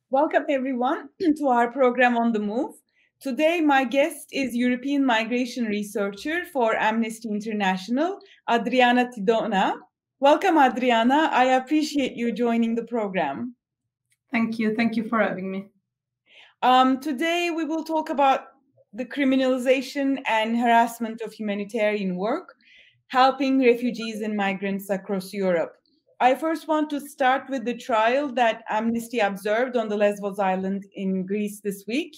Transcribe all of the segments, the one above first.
Welcome, everyone, to our program On the Move. Today, my guest is European migration researcher for Amnesty International, Adriana Tidona. Welcome, Adriana. I appreciate you joining the program. Thank you. Thank you for having me. Today, we will talk about the criminalization and harassment of humanitarian work, helping refugees and migrants across Europe. I first want to start with the trial that Amnesty observed on the Lesbos Island in Greece this week.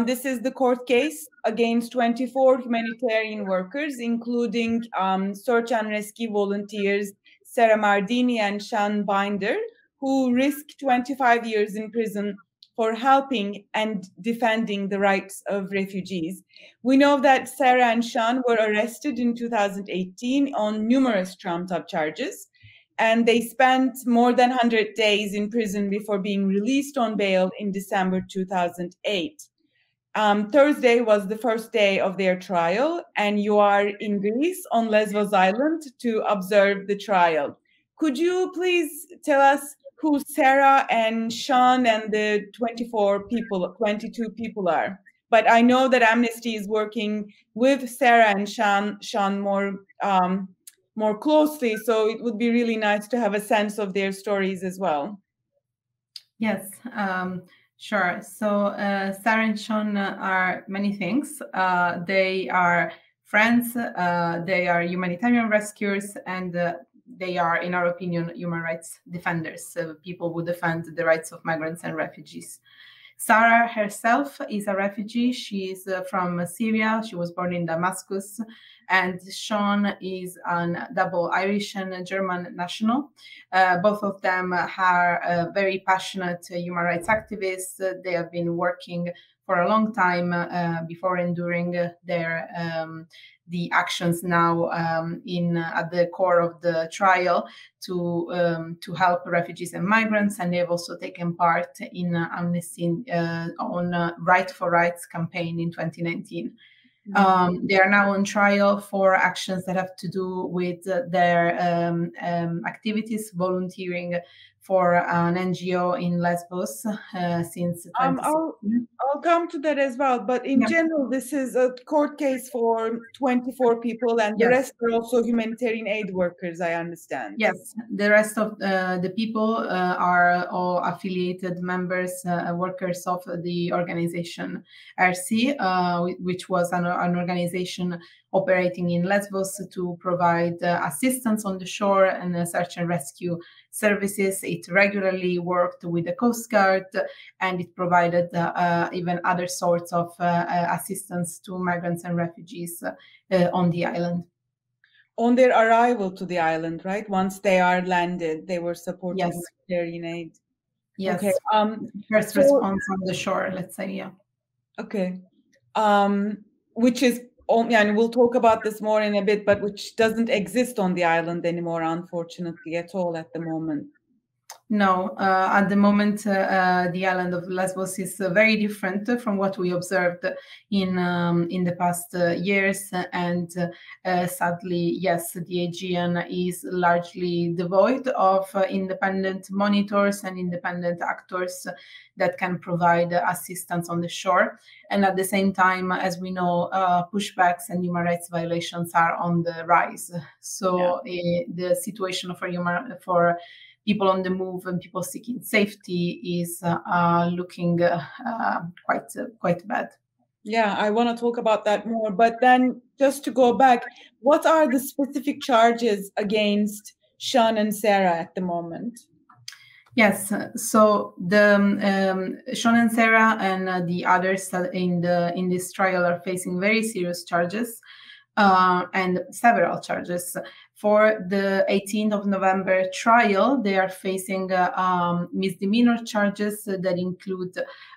This is the court case against 24 humanitarian workers, including search and rescue volunteers Sarah Mardini and Sean Binder, who risked 25 years in prison for helping and defending the rights of refugees. We know that Sarah and Sean were arrested in 2018 on numerous trumped-up charges, and they spent more than 100 days in prison before being released on bail in December 2008. Thursday was the first day of their trial, and you are in Greece on Lesbos Island to observe the trial. Could you please tell us who Sarah and Sean and the 22 people are? But I know that Amnesty is working with Sarah and Sean more closely, so it would be really nice to have a sense of their stories as well. Yes, sure. So Sarah and Sean are many things. They are friends, they are humanitarian rescuers, and they are, in our opinion, human rights defenders, people who defend the rights of migrants and refugees. Sarah herself is a refugee. She is from Syria. She was born in Damascus. And Sean is a double Irish and German national. Both of them are very passionate human rights activists. They have been working for a long time before enduring the actions now at the core of the trial to help refugees and migrants, and they've also taken part in Amnesty on Right for Rights campaign in 2019. They are now on trial for actions that have to do with their activities, volunteering for an NGO in Lesbos since 2016. I'll come to that as well, but in general, this is a court case for 24 people, and the rest are also humanitarian aid workers, I understand. Yes, the rest of the people are all affiliated members, workers of the organization RC, which was an organization operating in Lesbos to provide assistance on the shore and search and rescue services. It regularly worked with the Coast Guard, and it provided even other sorts of assistance to migrants and refugees on the island. On their arrival to the island, right? Once they are landed, they were supporting humanitarian aid. Yes. Okay. First response on the shore, let's say, yeah. Okay. Which is, and we'll talk about this more in a bit, but which doesn't exist on the island anymore, unfortunately, at all at the moment. No, at the moment, the island of Lesbos is very different from what we observed in the past years. And sadly, yes, the Aegean is largely devoid of independent monitors and independent actors that can provide assistance on the shore. And at the same time, as we know, pushbacks and human rights violations are on the rise. So the situation for people on the move and people seeking safety is looking quite bad. Yeah, I want to talk about that more. But then just to go back, what are the specific charges against Sean and Sarah at the moment? Yes, so the Sean and Sarah and the others in this trial are facing very serious charges and several charges. For the 18th of November trial, they are facing misdemeanor charges that include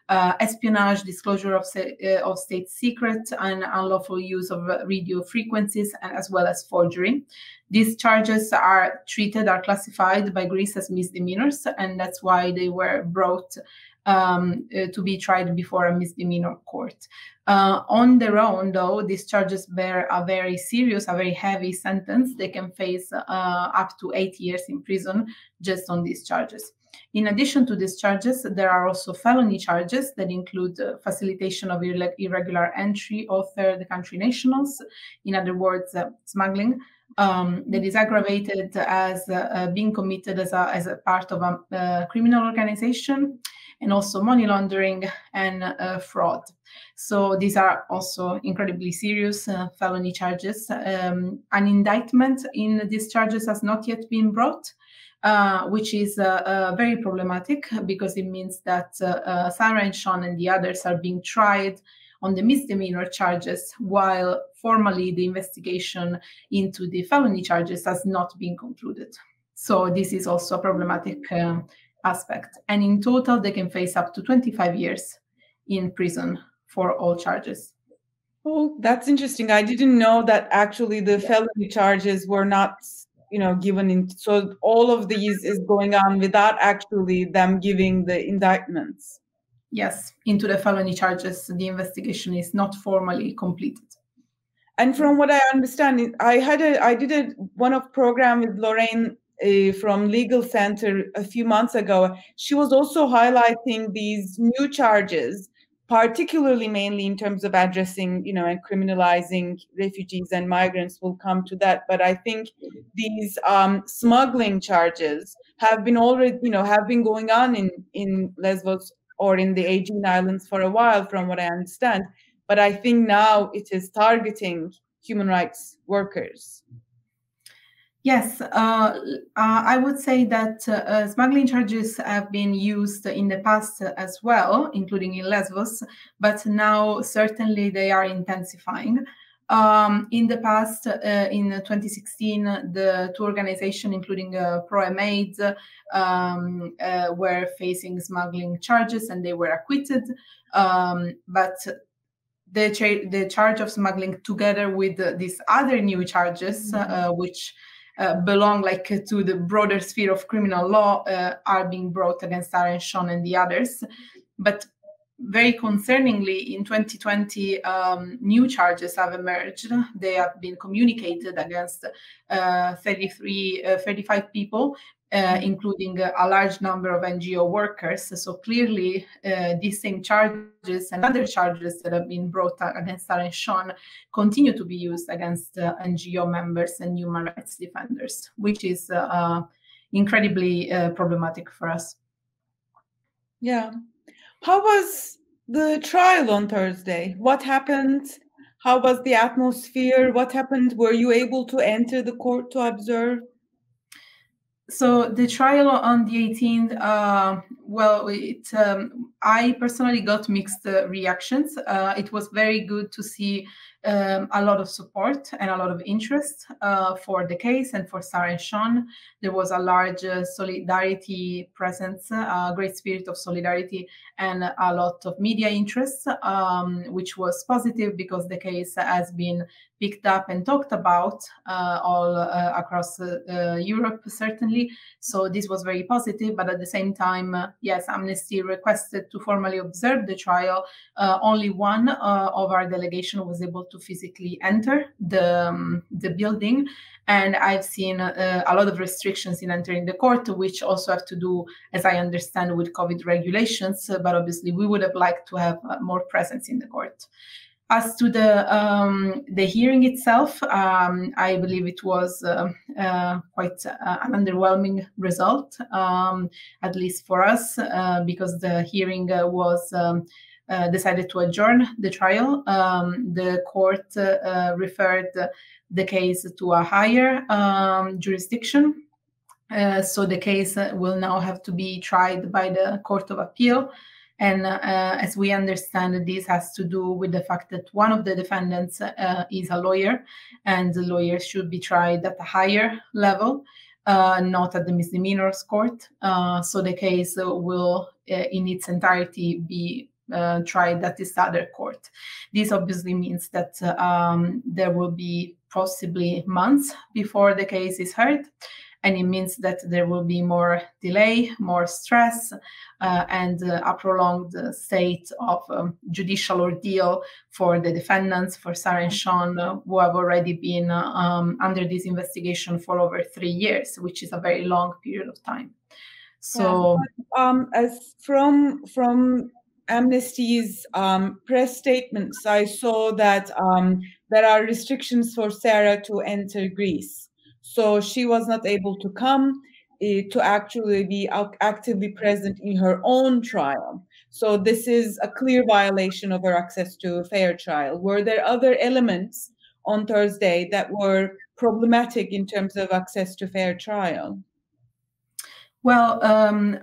espionage, disclosure of state secrets, and unlawful use of radio frequencies, and as well as forgery. These charges are classified by Greece as misdemeanors, and that's why they were brought to be tried before a misdemeanor court. On their own, though, these charges bear a very serious, a very heavy sentence. They can face up to 8 years in prison just on these charges. In addition to these charges, there are also felony charges that include facilitation of irregular entry of third country nationals, in other words, smuggling, that is aggravated as being committed as a part of a criminal organization, and also money laundering and fraud. So these are also incredibly serious felony charges. An indictment in these charges has not yet been brought, which is very problematic, because it means that Sarah and Sean and the others are being tried on the misdemeanor charges, while formally the investigation into the felony charges has not been concluded. So this is also a problematic aspect. And in total, they can face up to 25 years in prison for all charges. Oh, that's interesting. I didn't know that actually the felony charges were not, given in. So all of these is going on without actually them giving the indictments. Yes, into the felony charges, the investigation is not formally completed. And from what I understand, I did one of program with Lorraine from Legal Center a few months ago. She was also highlighting these new charges, particularly mainly in terms of addressing, and criminalizing refugees and migrants. We'll come to that. But I think these smuggling charges have been going on in Lesbos or in the Aegean Islands for a while, from what I understand. But I think now it is targeting human rights workers. Yes, I would say that smuggling charges have been used in the past as well, including in Lesbos, but now certainly they are intensifying. In the past, in 2016, the two organizations, including Pro-Aid, were facing smuggling charges and they were acquitted. But the charge of smuggling, together with these other new charges, which belong to the broader sphere of criminal law, are being brought against Sarah and Sean and the others. But very concerningly, in 2020, new charges have emerged. They have been communicated against 35 people, including a large number of NGO workers. So clearly, these same charges and other charges that have been brought against Sarah and Sean continue to be used against NGO members and human rights defenders, which is incredibly problematic for us. Yeah. How was the trial on Thursday? What happened? How was the atmosphere? What happened? Were you able to enter the court to observe? So the trial on the 18th, I personally got mixed reactions. It was very good to see a lot of support and a lot of interest for the case and for Sarah and Sean. There was a large solidarity presence, a great spirit of solidarity, and a lot of media interest, which was positive because the case has been picked up and talked about all across Europe, certainly. So this was very positive. But at the same time, yes, Amnesty requested to formally observe the trial. Only one of our delegation was able to physically enter the building. And I've seen a lot of restrictions in entering the court, which also have to do, as I understand, with COVID regulations. But obviously, we would have liked to have more presence in the court. As to the hearing itself, I believe it was quite an underwhelming result, at least for us, because the hearing was decided to adjourn the trial. The court referred the case to a higher jurisdiction. So the case will now have to be tried by the Court of Appeal. And as we understand, this has to do with the fact that one of the defendants is a lawyer, and the lawyer should be tried at a higher level, not at the misdemeanors court. So the case will, in its entirety, be tried at this other court. This obviously means that there will be possibly months before the case is heard. and it means that there will be more delay, more stress, and a prolonged state of judicial ordeal for the defendants, for Sarah and Sean, who have already been under this investigation for over 3 years, which is a very long period of time. So, as from Amnesty's press statements, I saw that there are restrictions for Sarah to enter Greece. So she was not able to come to actually be actively present in her own trial. So this is a clear violation of her access to a fair trial. Were there other elements on Thursday that were problematic in terms of access to fair trial? Well,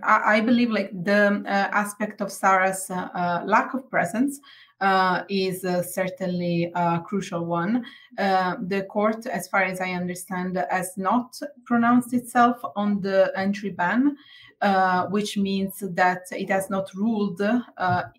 I believe like the aspect of Sarah's lack of presence is certainly a crucial one. The court, as far as I understand, has not pronounced itself on the entry ban, which means that it has not ruled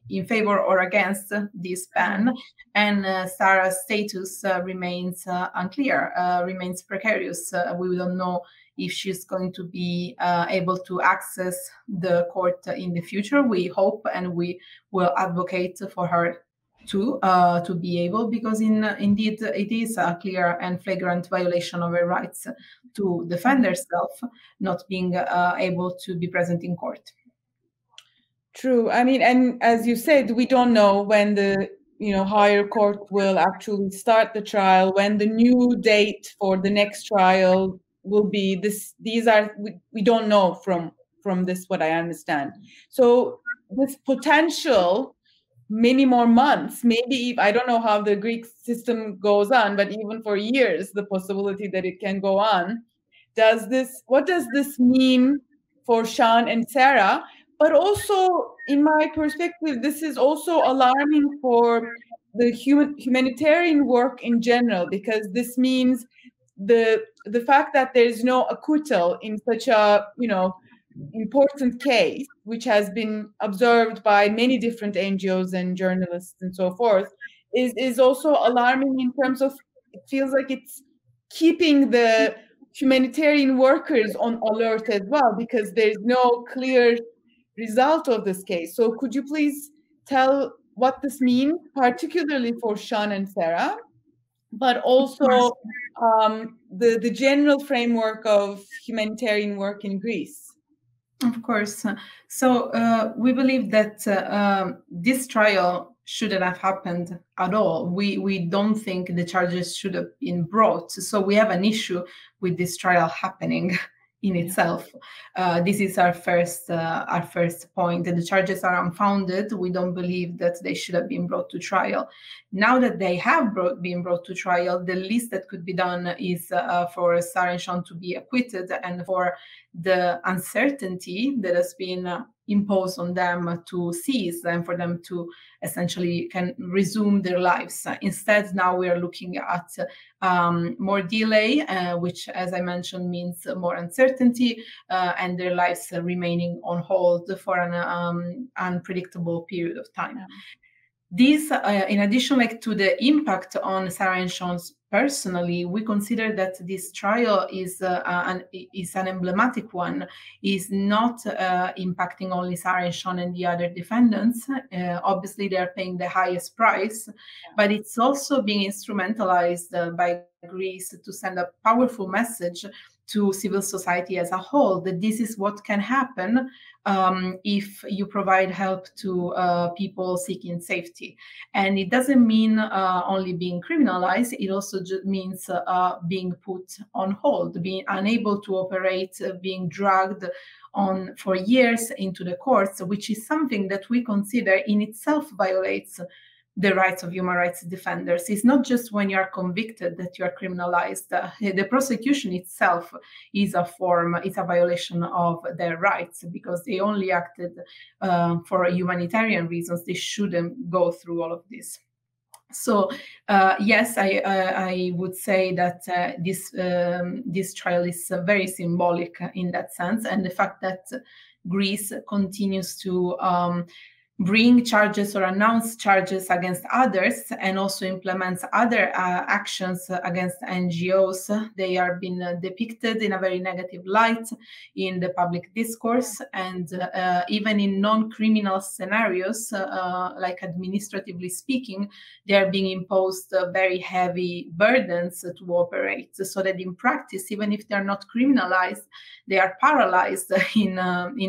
in favor or against this ban. And Sarah's status remains unclear, remains precarious. We don't know if she's going to be able to access the court in the future. We hope and we will advocate for her to be able, because indeed it is a clear and flagrant violation of her rights to defend herself, not being able to be present in court. True. I mean, and as you said, we don't know when the higher court will actually start the trial, when the new date for the next trial will be. We don't know from this, what I understand. So this potential many more months, maybe, I don't know how the Greek system goes on, but even for years, the possibility that it can go on. What does this mean for Sean and Sarah? But also, in my perspective, this is also alarming for the humanitarian work in general, because this means the fact that there is no acquittal in such a important case, which has been observed by many different NGOs and journalists and so forth, is also alarming in terms of, it feels like it's keeping the humanitarian workers on alert as well, because there's no clear result of this case. So could you please tell what this means, particularly for Sean and Sarah, but also the general framework of humanitarian work in Greece? Of course. So we believe that this trial shouldn't have happened at all. We don't think the charges should have been brought. So we have an issue with this trial happening in itself. This is our first point. The charges are unfounded. We don't believe that they should have been brought to trial. Now that they have been brought to trial, the least that could be done is for Sarah and Sean to be acquitted, and for the uncertainty that has been imposed on them to cease, and for them to essentially can resume their lives. Instead, now we are looking at more delay, which, as I mentioned, means more uncertainty, and their lives remaining on hold for an unpredictable period of time. Yeah. This, in addition, to the impact on Sarah and Sean's personally, we consider that this trial is an emblematic one, is not impacting only Sarah and Sean and the other defendants. Obviously, they are paying the highest price, but it's also being instrumentalized by Greece to send a powerful message to civil society as a whole, that this is what can happen if you provide help to people seeking safety. And it doesn't mean only being criminalized, it also means being put on hold, being unable to operate, being dragged on for years into the courts, which is something that we consider in itself violates the rights of human rights defenders. It's not just when you are convicted that you are criminalized. The prosecution itself is a violation of their rights, because they only acted for humanitarian reasons. They shouldn't go through all of this. So yes, I would say that this trial is very symbolic in that sense, and the fact that Greece continues to bring charges or announce charges against others, and also implements other actions against NGOs. They are being depicted in a very negative light in the public discourse, and even in non-criminal scenarios, like administratively speaking, they are being imposed very heavy burdens to operate, so that in practice, even if they are not criminalized, they are paralyzed in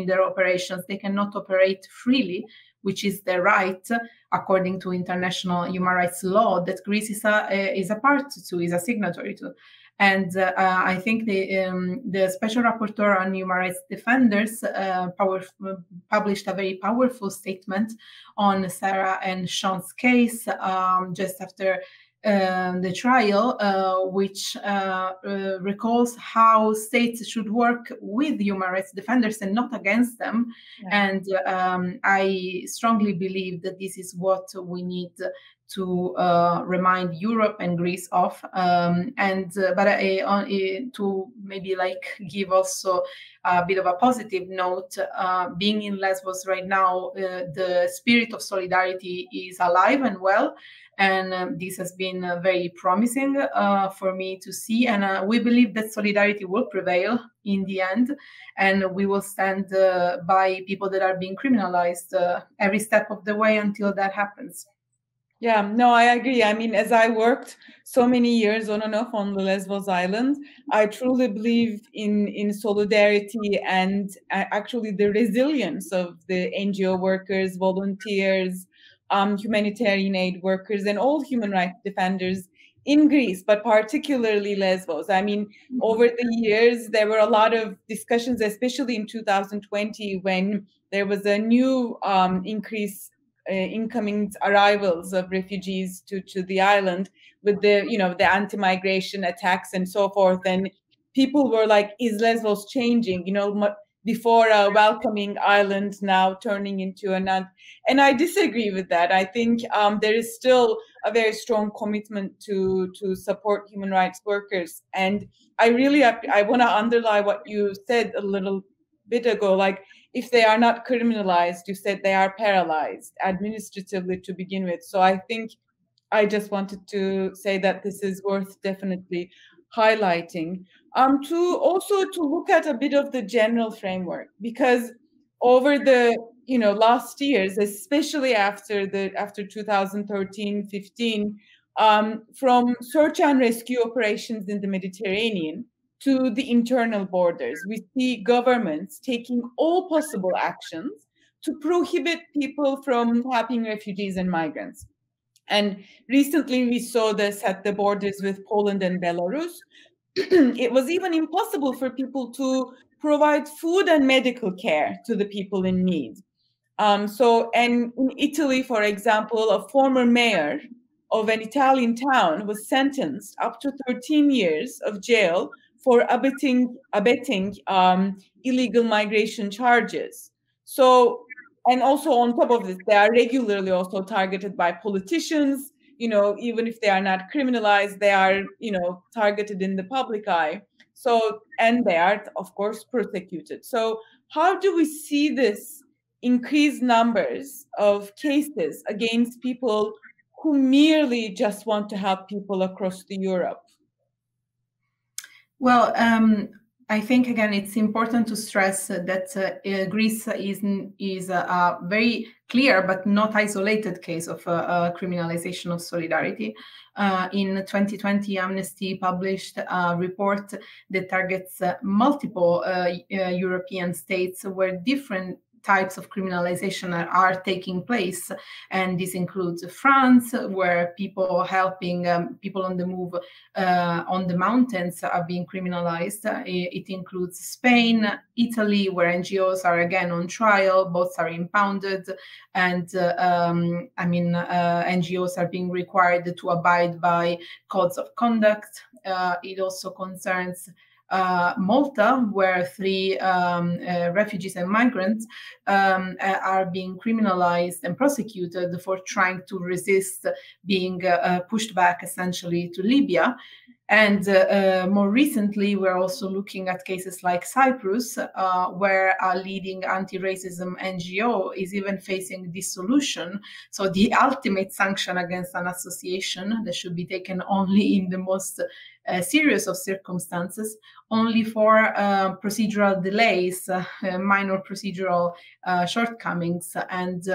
their operations. They cannot operate freely, which is their right according to international human rights law that Greece is a part to, is a signatory to. And I think the Special Rapporteur on Human Rights Defenders published a very powerful statement on Sarah and Sean's case just after the trial, which recalls how states should work with human rights defenders and not against them. Yeah. And I strongly believe that this is what we need to remind Europe and Greece of. To maybe give also a bit of a positive note, being in Lesbos right now, the spirit of solidarity is alive and well. And this has been very promising for me to see. And we believe that solidarity will prevail in the end. And we will stand by people that are being criminalized every step of the way until that happens. Yeah, no, I agree. I mean, as I worked so many years on and off on the Lesbos Island, I truly believe in solidarity and actually the resilience of the NGO workers, volunteers, humanitarian aid workers, and all human rights defenders in Greece, but particularly Lesbos. I mean, over the years, there were a lot of discussions, especially in 2020, when there was a new increase incoming arrivals of refugees to the island with the anti-migration attacks and so forth. And people were like, is Lesbos changing? Before a welcoming island, now turning into another. And I disagree with that. I think there is still a very strong commitment to support human rights workers. And I want to underline what you said a little bit ago, like, if they are not criminalized, you said they are paralyzed administratively to begin with. So I think I just wanted to say that this is worth definitely highlighting. To look at a bit of the general framework, because over the last years, especially after 2013-15, from search and rescue operations in the Mediterranean to the internal borders, we see governments taking all possible actions to prohibit people from helping refugees and migrants. And recently we saw this at the borders with Poland and Belarus. It was even impossible for people to provide food and medical care to the people in need. And in Italy, for example, a former mayor of an Italian town was sentenced up to 13 years of jail for abetting illegal migration charges. So, and also on top of this, they are regularly also targeted by politicians. Even if they are not criminalized, they are, targeted in the public eye. So, and they are, of course, persecuted. So how do we see this increased numbers of cases against people who merely just want to help people across Europe? Well, I think, again, it's important to stress that Greece is a very clear but not isolated case of criminalization of solidarity. In 2020, Amnesty published a report that targets multiple European states where different types of criminalization are taking place, and this includes France, where people helping people on the move on the mountains are being criminalized. It includes Spain, Italy, where NGOs are again on trial, both are impounded, and NGOs are being required to abide by codes of conduct. It also concerns Malta, where 3 refugees and migrants are being criminalized and prosecuted for trying to resist being pushed back essentially to Libya. And more recently, we're also looking at cases like Cyprus, where a leading anti-racism NGO is even facing dissolution. So the ultimate sanction against an association that should be taken only in the most serious of circumstances, only for procedural delays, minor procedural shortcomings. And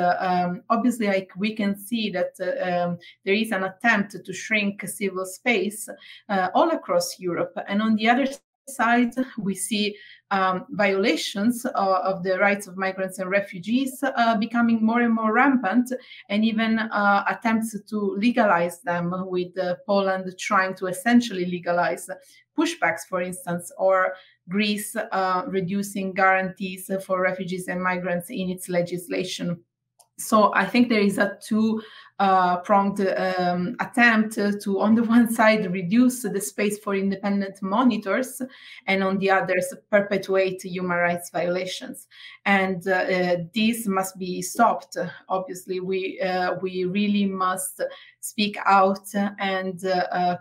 obviously, like, we can see that there is an attempt to shrink civil space all across Europe. And on the other side, we see violations of the rights of migrants and refugees becoming more and more rampant, and even attempts to legalize them, with Poland trying to essentially legalize pushbacks, for instance, or Greece reducing guarantees for refugees and migrants in its legislation. So I think there is a two-pronged attempt to, on the one side, reduce the space for independent monitors, and on the other, perpetuate human rights violations. And this must be stopped. Obviously, we really must speak out and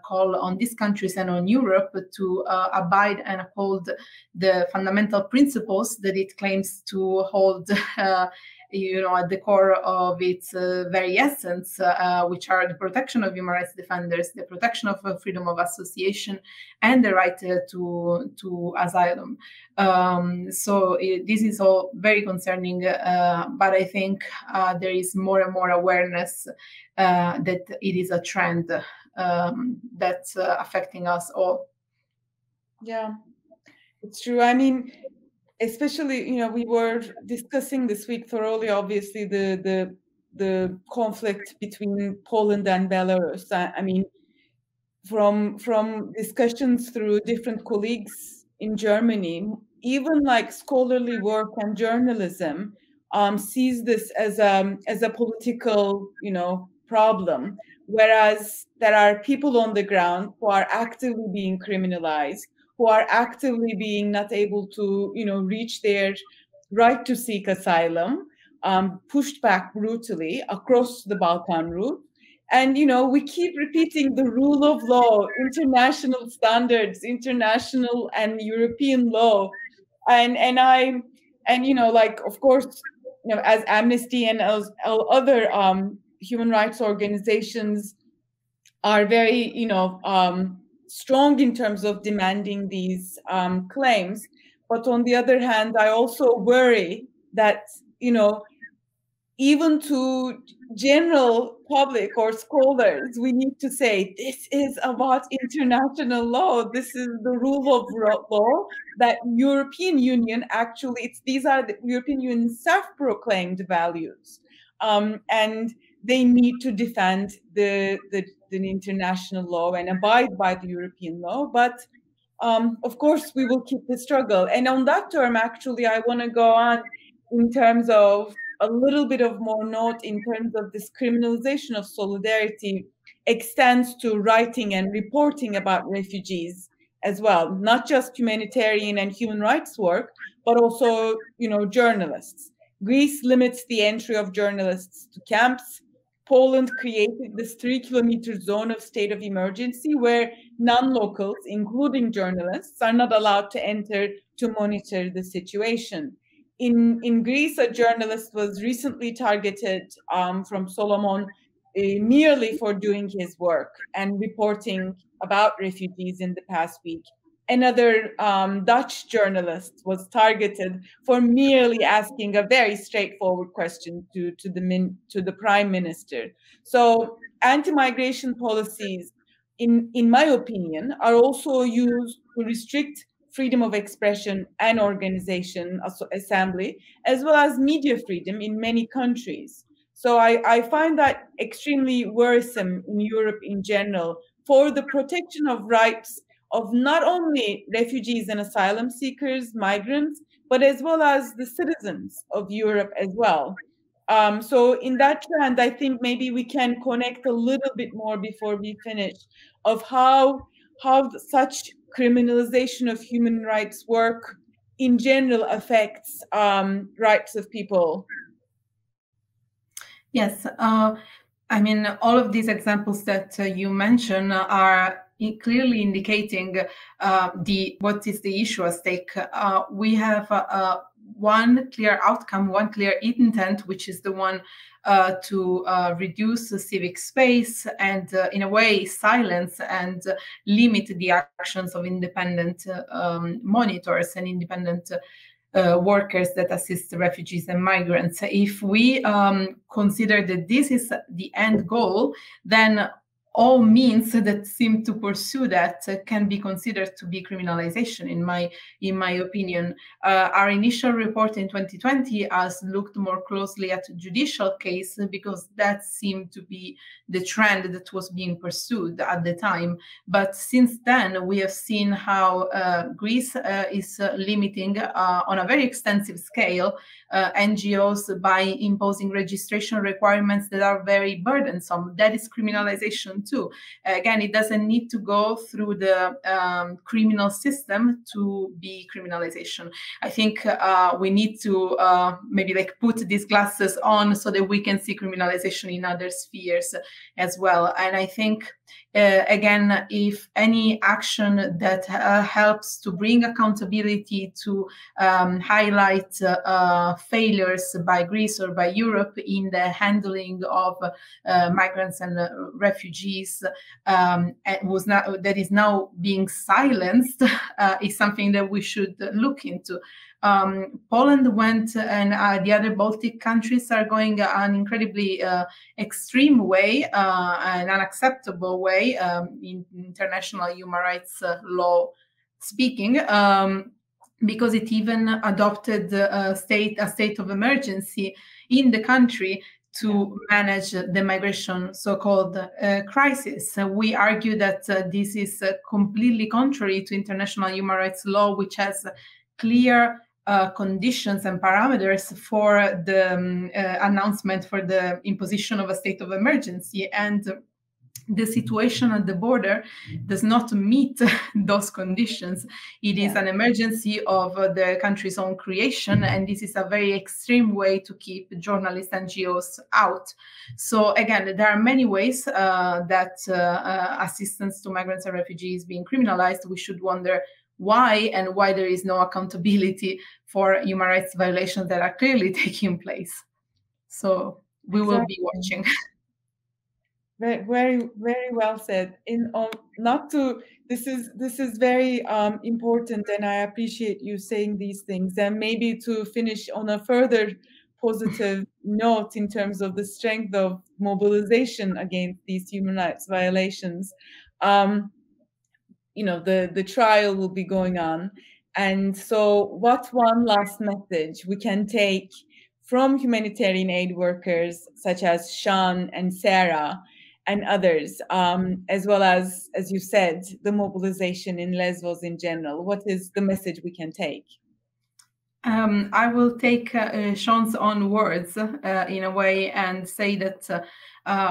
call on these countries and on Europe to abide and uphold the fundamental principles that it claims to hold at the core of its very essence, which are the protection of human rights defenders, the protection of freedom of association, and the right to asylum. So this is all very concerning, but I think there is more and more awareness that it is a trend that's affecting us all. Yeah, it's true. I mean, especially, we were discussing this week thoroughly, obviously, the conflict between Poland and Belarus. I mean, from discussions through different colleagues in Germany, even like scholarly work and journalism sees this as a political, problem, whereas there are people on the ground who are actively being criminalized, who are actively being not able to, reach their right to seek asylum, pushed back brutally across the Balkan route. And, we keep repeating the rule of law, international standards, international and European law. And of course, as Amnesty and as other human rights organizations are very, strong in terms of demanding these claims. But on the other hand, I also worry that, even to general public or scholars, we need to say, this is about international law. This is the rule of law that European Union these are the European Union self-proclaimed values. And they need to defend the international law and abide by the European law. But of course, we will keep the struggle. And on that term, actually, I want to go on in terms of a little bit of more note in terms of this criminalization of solidarity extends to writing and reporting about refugees as well, not just humanitarian and human rights work, but also, journalists. Greece limits the entry of journalists to camps. Poland created this 3-kilometer zone of state of emergency where non-locals, including journalists, are not allowed to enter to monitor the situation. In Greece, a journalist was recently targeted from Solomon merely for doing his work and reporting about refugees in the past week. Another Dutch journalist was targeted for merely asking a very straightforward question to the prime minister. So anti-migration policies, in my opinion, are also used to restrict freedom of expression and organization, assembly, as well as media freedom in many countries. So I find that extremely worrisome in Europe in general for the protection of rights of not only refugees and asylum seekers, migrants, but as well as the citizens of Europe as well. So in that trend, I think maybe we can connect a little bit more before we finish of how such criminalization of human rights work in general affects rights of people. Yes, I mean, all of these examples that you mentioned are clearly indicating what is the issue at stake. We have one clear outcome, one clear intent, which is the one to reduce the civic space and, in a way, silence and limit the actions of independent monitors and independent workers that assist refugees and migrants. If we consider that this is the end goal, then all means that seem to pursue that can be considered to be criminalization, in my opinion. Our initial report in 2020 has looked more closely at judicial case because that seemed to be the trend that was being pursued at the time. But since then, we have seen how Greece is limiting on a very extensive scale NGOs by imposing registration requirements that are very burdensome. That is criminalization too. Again, it doesn't need to go through the criminal system to be criminalization. I think we need to maybe put these glasses on so that we can see criminalization in other spheres as well. And I think again, if any action that helps to bring accountability, to highlight failures by Greece or by Europe in the handling of migrants and refugees that is now being silenced, is something that we should look into. Poland went, and the other Baltic countries are going an incredibly extreme way, an unacceptable way in international human rights law speaking, because it even adopted a state of emergency in the country to manage the migration so-called crisis. We argue that this is completely contrary to international human rights law, which has clear conditions and parameters for the announcement for the imposition of a state of emergency. And the situation at the border does not meet those conditions. It is an emergency of the country's own creation, and this is a very extreme way to keep journalists and NGOs out. So again, there are many ways that assistance to migrants and refugees being criminalized. We should wonder why, and why there is no accountability for human rights violations that are clearly taking place. So we will be watching. Very, very, very well said. This is very important, and I appreciate you saying these things. And maybe to finish on a further positive note in terms of the strength of mobilization against these human rights violations. The trial will be going on, and so what one last message we can take from humanitarian aid workers such as Sean and Sarah and others, as well as you said, the mobilization in Lesbos in general? What is the message we can take? I will take Sean's own words in a way and say that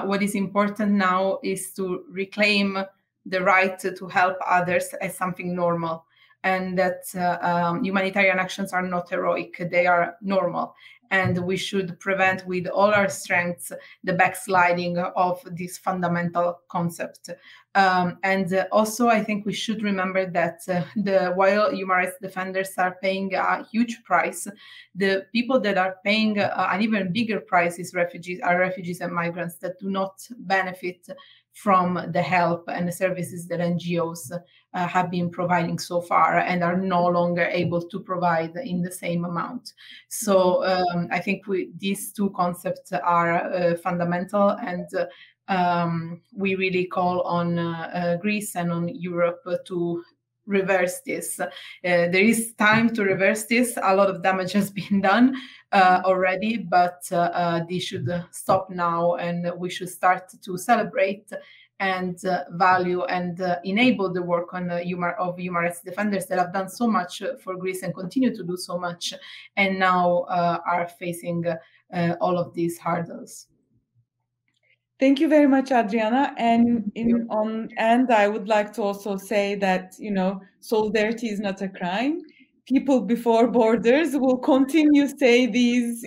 what is important now is to reclaim the right to help others as something normal, and that humanitarian actions are not heroic, they are normal. And we should prevent with all our strengths the backsliding of this fundamental concept. And also, I think we should remember that while human rights defenders are paying a huge price, the people that are paying an even bigger price are refugees and migrants that do not benefit from the help and the services that NGOs have been providing so far and are no longer able to provide in the same amount. So I think these two concepts are fundamental, and we really call on Greece and on Europe to reverse this. There is time to reverse this. A lot of damage has been done already, but this should stop now, and we should start to celebrate and value and enable the work of human rights defenders that have done so much for Greece and continue to do so much, and now are facing all of these hurdles. Thank you very much, Adriana. And I would like to also say that, solidarity is not a crime. People before borders will continue to say these,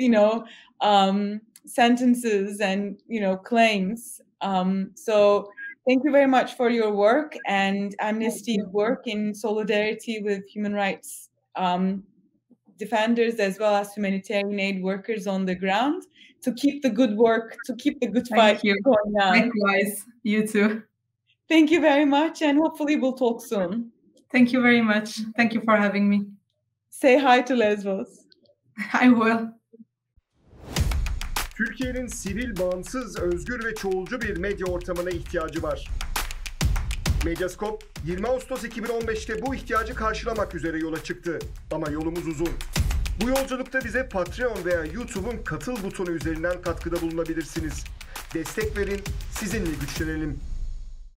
sentences and, claims. So Thank you very much for your work and Amnesty's work in solidarity with human rights defenders as well as humanitarian aid workers on the ground to keep the good work, to keep the good fight going on. Likewise, you too. Thank you very much, and hopefully we'll talk soon. Thank you very much. Thank you for having me. Say hi to Lesbos. I will. Türkiye'nin sivil, bağımsız, özgür ve çoğulcu bir medya ortamına ihtiyacı var. Medyascope 20 Ağustos 2015'te bu ihtiyacı karşılamak üzere yola çıktı. Ama yolumuz uzun. Bu yolculukta bize Patreon veya YouTube'un katıl butonu üzerinden katkıda bulunabilirsiniz. Destek verin, sizinle güçlenelim.